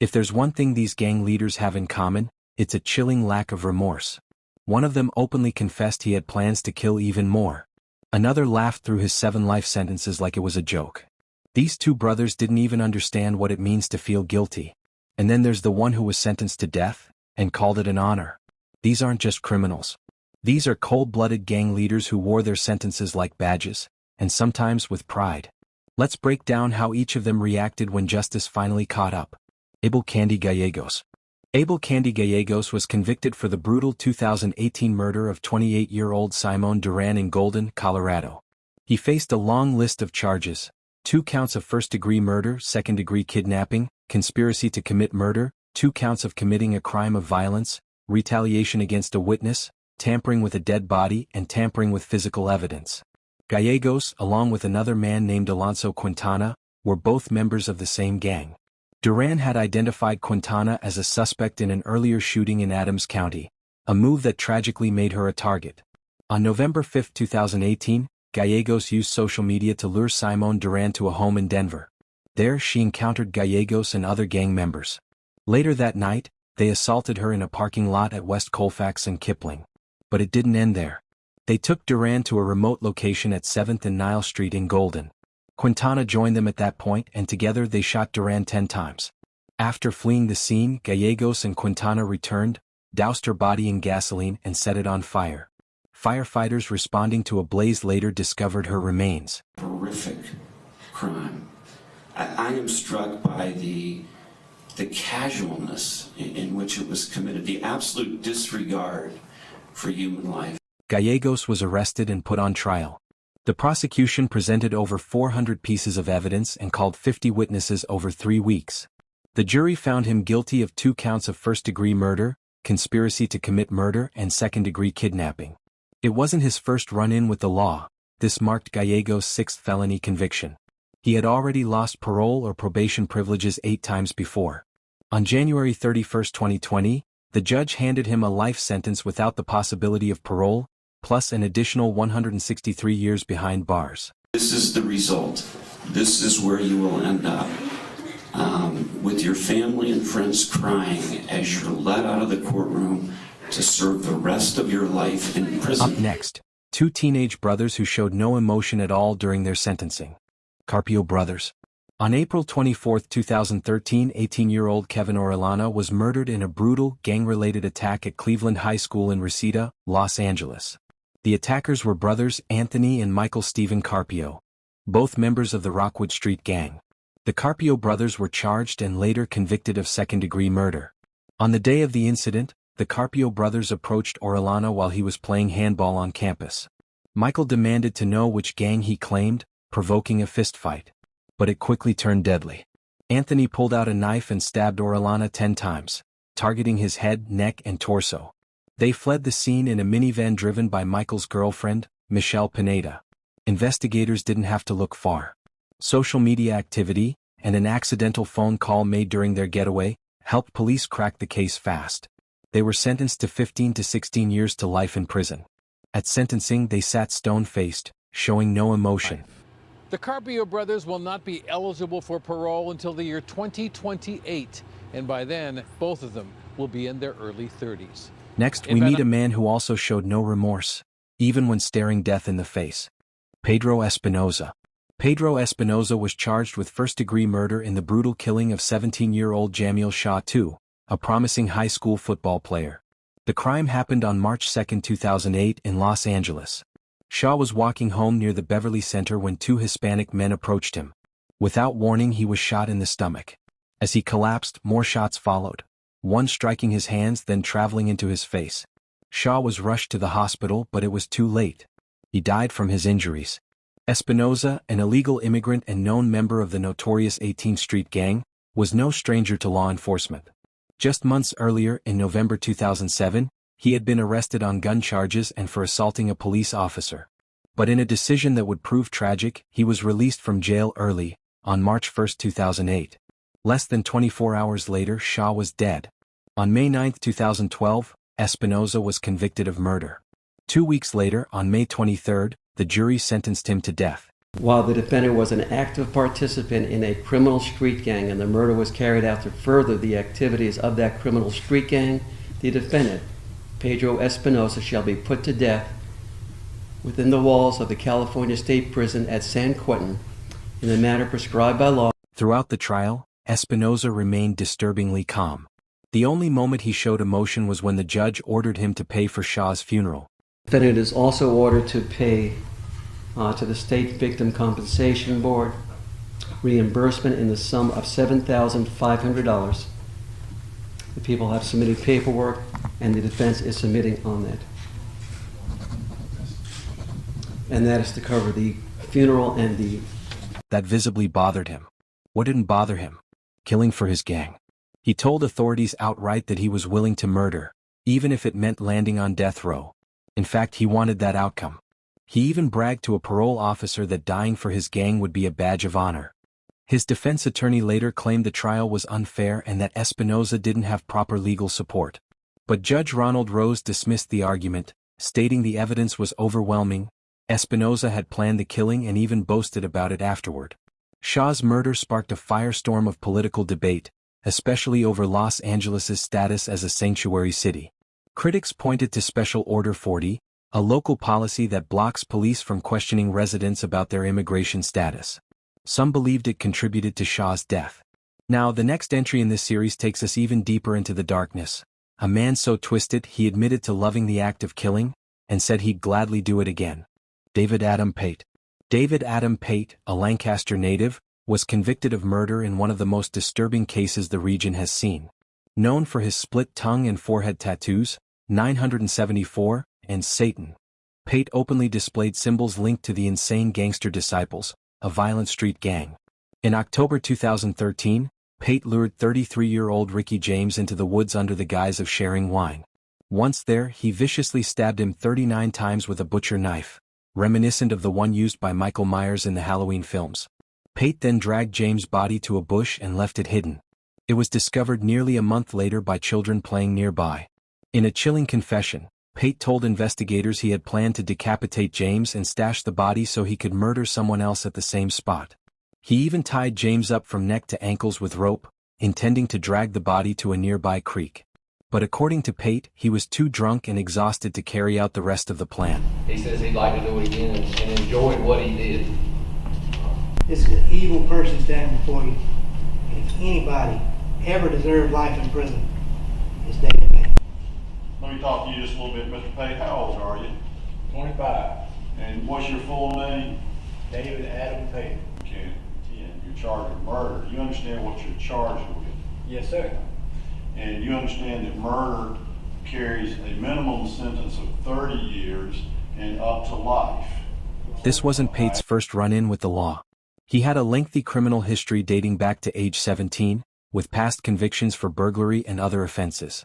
If there's one thing these gang leaders have in common, it's a chilling lack of remorse. One of them openly confessed he had plans to kill even more. Another laughed through his 7 life sentences like it was a joke. These 2 brothers didn't even understand what it means to feel guilty. And then there's the one who was sentenced to death, and called it an honor. These aren't just criminals. These are cold-blooded gang leaders who wore their sentences like badges, and sometimes with pride. Let's break down how each of them reacted when justice finally caught up. Abel Candy Gallegos. Abel Candy Gallegos was convicted for the brutal 2018 murder of 28-year-old Simone Duran in Golden, Colorado. He faced a long list of charges: 2 counts of first-degree murder, second-degree kidnapping, conspiracy to commit murder, 2 counts of committing a crime of violence, retaliation against a witness, tampering with a dead body, and tampering with physical evidence. Gallegos, along with another man named Alonso Quintana, were both members of the same gang. Duran had identified Quintana as a suspect in an earlier shooting in Adams County, a move that tragically made her a target. On November 5, 2018, Gallegos used social media to lure Simone Duran to a home in Denver. There she encountered Gallegos and other gang members. Later that night, they assaulted her in a parking lot at West Colfax and Kipling. But it didn't end there. They took Duran to a remote location at 7th and Nile Street in Golden. Quintana joined them at that point, and together they shot Duran 10 times. After fleeing the scene, Gallegos and Quintana returned, doused her body in gasoline and set it on fire. Firefighters responding to a blaze later discovered her remains. Horrific crime. I am struck by the casualness in which it was committed, the absolute disregard for human life. Gallegos was arrested and put on trial. The prosecution presented over 400 pieces of evidence and called 50 witnesses over 3 weeks. The jury found him guilty of 2 counts of first-degree murder, conspiracy to commit murder, and second-degree kidnapping. It wasn't his first run-in with the law. This marked Gallegos' 6th felony conviction. He had already lost parole or probation privileges 8 times before. On January 31, 2020, the judge handed him a life sentence without the possibility of parole, plus an additional 163 years behind bars. This is the result. This is where you will end up, with your family and friends crying as you're let out of the courtroom to serve the rest of your life in prison. Up next, 2 teenage brothers who showed no emotion at all during their sentencing. Karpio brothers. On April 24, 2013, 18-year-old Kevin Orellana was murdered in a brutal, gang-related attack at Cleveland High School in Reseda, Los Angeles. The attackers were brothers Anthony and Michael Stephen Karpio, both members of the Rockwood Street Gang. The Karpio brothers were charged and later convicted of second-degree murder. On the day of the incident, the Karpio brothers approached Orellana while he was playing handball on campus. Michael demanded to know which gang he claimed, provoking a fistfight. But it quickly turned deadly. Anthony pulled out a knife and stabbed Orellana 10 times, targeting his head, neck, and torso. They fled the scene in a minivan driven by Michael's girlfriend, Michelle Pineda. Investigators didn't have to look far. Social media activity, and an accidental phone call made during their getaway, helped police crack the case fast. They were sentenced to 15 to 16 years to life in prison. At sentencing, they sat stone-faced, showing no emotion. The Karpio brothers will not be eligible for parole until the year 2028, and by then, both of them will be in their early 30s. Next, we meet a man who also showed no remorse, even when staring death in the face. Pedro Espinosa. Pedro Espinosa was charged with first-degree murder in the brutal killing of 17-year-old Jamil Shah II, a promising high school football player. The crime happened on March 2, 2008 in Los Angeles. Shah was walking home near the Beverly Center when 2 Hispanic men approached him. Without warning, he was shot in the stomach. As he collapsed, more shots followed, one striking his hands then traveling into his face. Shah was rushed to the hospital, but it was too late. He died from his injuries. Espinosa, an illegal immigrant and known member of the notorious 18th Street Gang, was no stranger to law enforcement. Just months earlier, in November 2007, he had been arrested on gun charges and for assaulting a police officer. But in a decision that would prove tragic, he was released from jail early, on March 1, 2008. Less than 24 hours later, Shah was dead. On May 9, 2012, Espinosa was convicted of murder. 2 weeks later, on May 23, the jury sentenced him to death. While the defendant was an active participant in a criminal street gang and the murder was carried out to further the activities of that criminal street gang, the defendant, Pedro Espinosa, shall be put to death within the walls of the California State Prison at San Quentin in the manner prescribed by law. Throughout the trial, Espinosa remained disturbingly calm. The only moment he showed emotion was when the judge ordered him to pay for Shaw's funeral. The defendant is also ordered to pay to the State Victim Compensation Board reimbursement in the sum of $7,500. The people have submitted paperwork and the defense is submitting on that. And that is to cover the funeral and the... That visibly bothered him. What didn't bother him? Killing for his gang. He told authorities outright that he was willing to murder, even if it meant landing on death row. In fact, he wanted that outcome. He even bragged to a parole officer that dying for his gang would be a badge of honor. His defense attorney later claimed the trial was unfair and that Espinosa didn't have proper legal support. But Judge Ronald Rose dismissed the argument, stating the evidence was overwhelming. Espinosa had planned the killing and even boasted about it afterward. Shaw's murder sparked a firestorm of political debate, especially over Los Angeles' status as a sanctuary city. Critics pointed to Special Order 40, a local policy that blocks police from questioning residents about their immigration status. Some believed it contributed to Shaw's death. Now, the next entry in this series takes us even deeper into the darkness. A man so twisted he admitted to loving the act of killing, and said he'd gladly do it again. David Adam Pate. David Adam Pate, a Lancaster native, was convicted of murder in one of the most disturbing cases the region has seen. Known for his split tongue and forehead tattoos, 974, and Satan, Pate openly displayed symbols linked to the Insane Gangster Disciples, a violent street gang. In October 2013, Pate lured 33-year-old Ricky James into the woods under the guise of sharing wine. Once there, he viciously stabbed him 39 times with a butcher knife, reminiscent of the one used by Michael Myers in the Halloween films. Pate then dragged James' body to a bush and left it hidden. It was discovered nearly a month later by children playing nearby. In a chilling confession, Pate told investigators he had planned to decapitate James and stash the body so he could murder someone else at the same spot. He even tied James up from neck to ankles with rope, intending to drag the body to a nearby creek. But according to Pate, he was too drunk and exhausted to carry out the rest of the plan. He says he'd like to do it again and enjoyed what he did. This is an evil person standing before you. And if anybody ever deserved life in prison, it's David Pate. Let me talk to you just a little bit, Mr. Pate. How old are you? 25. And what's your full name? David Adam Pate. Okay. You're charged with murder. You understand what you're charged with? Yes, sir. And you understand that murder carries a minimum sentence of 30 years and up to life. This wasn't Pate's first run-in with the law. He had a lengthy criminal history dating back to age 17, with past convictions for burglary and other offenses.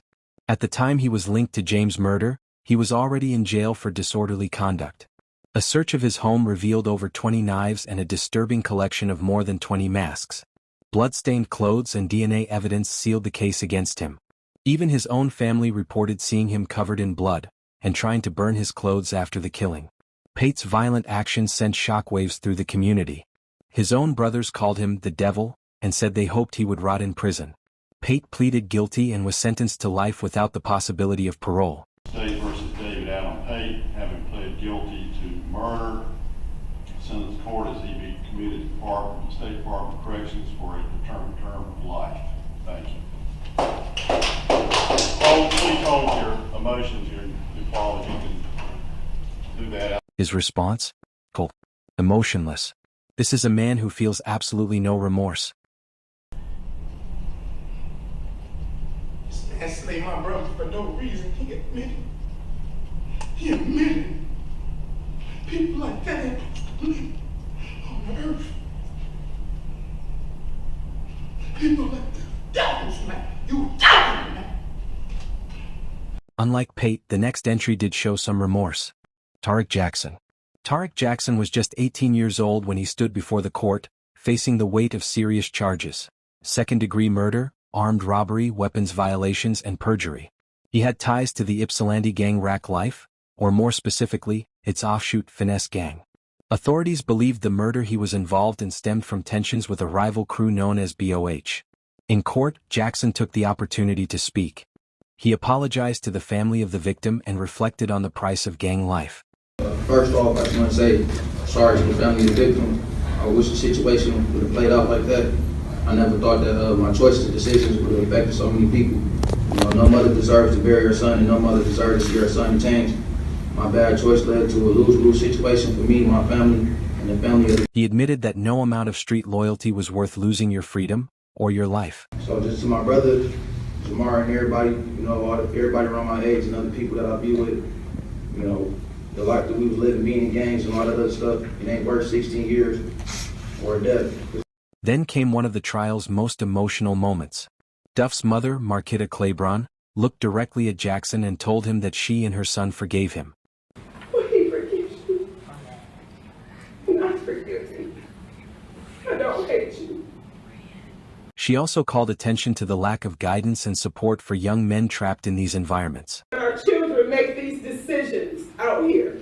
At the time he was linked to James' murder, he was already in jail for disorderly conduct. A search of his home revealed over 20 knives and a disturbing collection of more than 20 masks. Blood-stained clothes and DNA evidence sealed the case against him. Even his own family reported seeing him covered in blood, and trying to burn his clothes after the killing. Pate's violent actions sent shockwaves through the community. His own brothers called him the devil, and said they hoped he would rot in prison. Pate pleaded guilty and was sentenced to life without the possibility of parole. State versus David Adam Pate, having pled guilty to murder, sentence court as he be committed to State Department of Corrections for a determined term of life. Thank you. Please hold your emotions, your apology. You can do that. His response? Cold. Emotionless. This is a man who feels absolutely no remorse. This man slayed my brother for no reason. He admitted. He admitted. People like that ain't supposed to live on earth. People like that. Devils, man. You devil, man. Unlike Pate, the next entry did show some remorse. Tarek Jackson. Tarek Jackson was just 18 years old when he stood before the court, facing the weight of serious charges: second-degree murder, armed robbery, weapons violations, and perjury. He had ties to the Ypsilanti gang Rack Life, or more specifically, its offshoot Finesse gang. Authorities believed the murder he was involved in stemmed from tensions with a rival crew known as BOH. In court, Jackson took the opportunity to speak. He apologized to the family of the victim and reflected on the price of gang life. First off, I just want to say sorry to the family of the victim. I wish the situation would have played out like that. I never thought that my choices and decisions would have affected so many people. You know, no mother deserves to bury her son, and no mother deserves to see her son changed. My bad choice led to a lose-lose situation for me, my family, and the family of the... He admitted that no amount of street loyalty was worth losing your freedom or your life. So just to my brother, Jamar, and everybody, you know, everybody around my age and other people that I be with, you know, the life that we was living, being in gangs and all that other stuff, it ain't worth 16 years or a death. Then came one of the trial's most emotional moments. Duff's mother, Marquita Claiborne, looked directly at Jackson and told him that she and her son forgave him. Well, he forgives you. And I forgive you. I don't hate you. She also called attention to the lack of guidance and support for young men trapped in these environments. Our children make these decisions out here.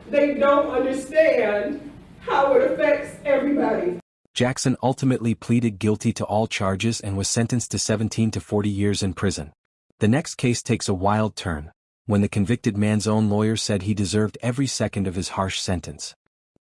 They don't understand how it affects everybody. Jackson ultimately pleaded guilty to all charges and was sentenced to 17 to 40 years in prison. The next case takes a wild turn, when the convicted man's own lawyer said he deserved every second of his harsh sentence.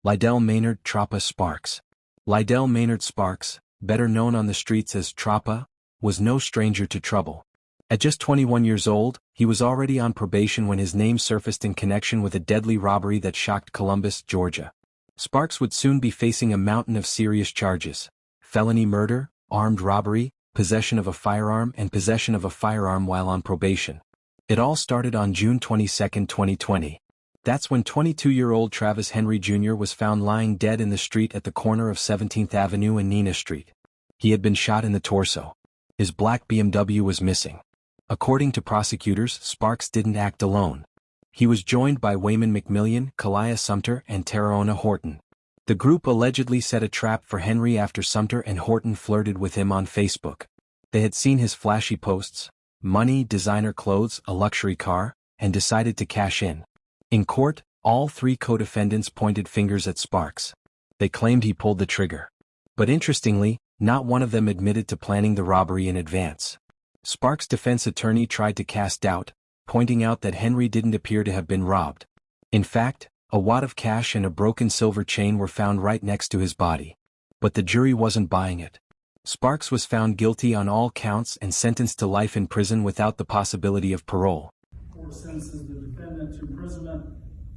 Lydell Maynard Tropa Sparks. Lydell Maynard Sparks, better known on the streets as Tropa, was no stranger to trouble. At just 21 years old, he was already on probation when his name surfaced in connection with a deadly robbery that shocked Columbus, Georgia. Sparks would soon be facing a mountain of serious charges: felony murder, armed robbery, possession of a firearm, and possession of a firearm while on probation. It all started on June 22, 2020. That's when 22-year-old Travis Henry Jr. was found lying dead in the street at the corner of 17th Avenue and Nina Street. He had been shot in the torso. His black BMW was missing. According to prosecutors, Sparks didn't act alone. He was joined by Wayman McMillian, Kalia Sumter, and Taraona Horton. The group allegedly set a trap for Henry after Sumter and Horton flirted with him on Facebook. They had seen his flashy posts, money, designer clothes, a luxury car, and decided to cash in. In court, all three co-defendants pointed fingers at Sparks. They claimed he pulled the trigger. But interestingly, not one of them admitted to planning the robbery in advance. Sparks' defense attorney tried to cast doubt, pointing out that Henry didn't appear to have been robbed. In fact, a wad of cash and a broken silver chain were found right next to his body. But the jury wasn't buying it. Sparks was found guilty on all counts and sentenced to life in prison without the possibility of parole. Court sentences the defendant to imprisonment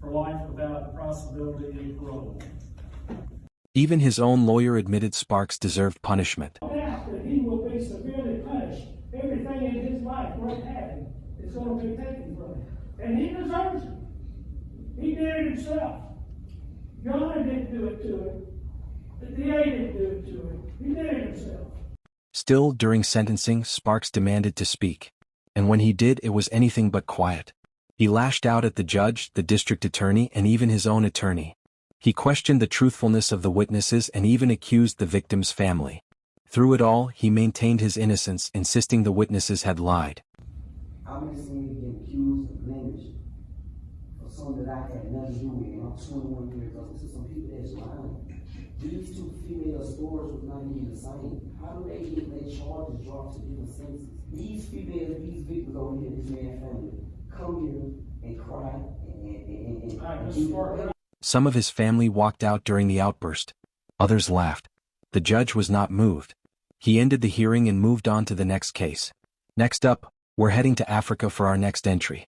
for life without the possibility of parole. Even his own lawyer admitted Sparks deserved punishment. After he will be severely punished, everything in his life worth having is going to be taken from him. And he deserves it. He did it himself. God didn't do it to him. The DA didn't do it to him. He did it himself. Still, during sentencing, Sparks demanded to speak. And when he did, it was anything but quiet. He lashed out at the judge, the district attorney, and even his own attorney. He questioned the truthfulness of the witnesses and even accused the victim's family. Through it all, he maintained his innocence, insisting the witnesses had lied. I'm just saying get accused of blemish for something that I had nothing to do with. And I'm 21 years old. To some people that's lying. These two female stories was not even the same. How do they get their charges dropped to different sentences? These females, these victims over here, this man's family, come here and cry and Some of his family walked out during the outburst. Others laughed. The judge was not moved. He ended the hearing and moved on to the next case. Next up, we're heading to Africa for our next entry.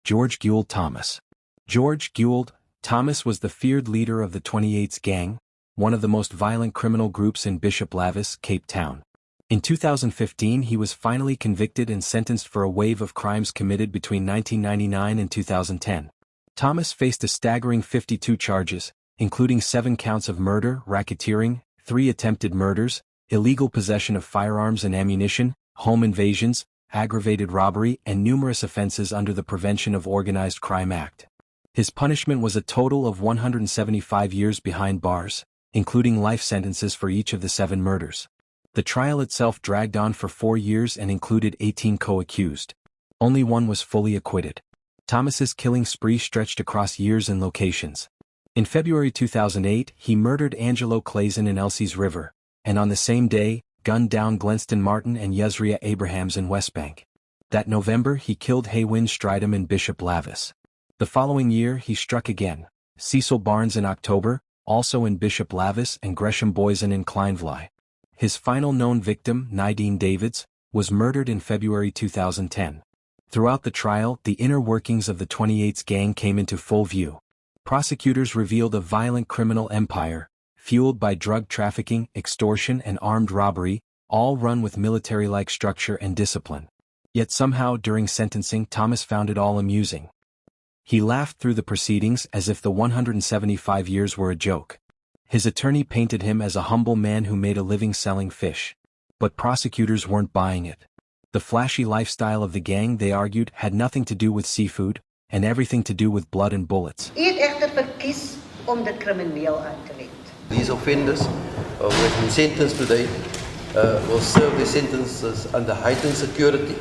George Guold Thomas. George Guold Thomas was the feared leader of the 28th Gang, one of the most violent criminal groups in Bishop Lavis, Cape Town. In 2015, he was finally convicted and sentenced for a wave of crimes committed between 1999 and 2010. Thomas faced a staggering 52 charges, including 7 counts of murder, racketeering, 3 attempted murders, illegal possession of firearms and ammunition, home invasions, aggravated robbery, and numerous offenses under the Prevention of Organized Crime Act. His punishment was a total of 175 years behind bars, including life sentences for each of the 7 murders. The trial itself dragged on for 4 years and included 18 co-accused. Only one was fully acquitted. Thomas's killing spree stretched across years and locations. In February 2008, he murdered Angelo Clazen in Elsie's River, and on the same day, gunned down Glenston Martin and Yusria Abrahams in Westbank. That November he killed Haywin Stridham in Bishop Lavis. The following year he struck again, Cecil Barnes in October, also in Bishop Lavis, and Gresham Boysen in Kleinvlei. His final known victim, Nidine Davids, was murdered in February 2010. Throughout the trial, the inner workings of the 28's gang came into full view. Prosecutors revealed a violent criminal empire, fueled by drug trafficking, extortion and armed robbery, all run with military-like structure and discipline. Yet somehow during sentencing Thomas found it all amusing. He laughed through the proceedings as if the 175 years were a joke. His attorney painted him as a humble man who made a living selling fish. But prosecutors weren't buying it. The flashy lifestyle of the gang, they argued, had nothing to do with seafood, and everything to do with blood and bullets. These offenders who have been sentenced today will serve their sentences under heightened security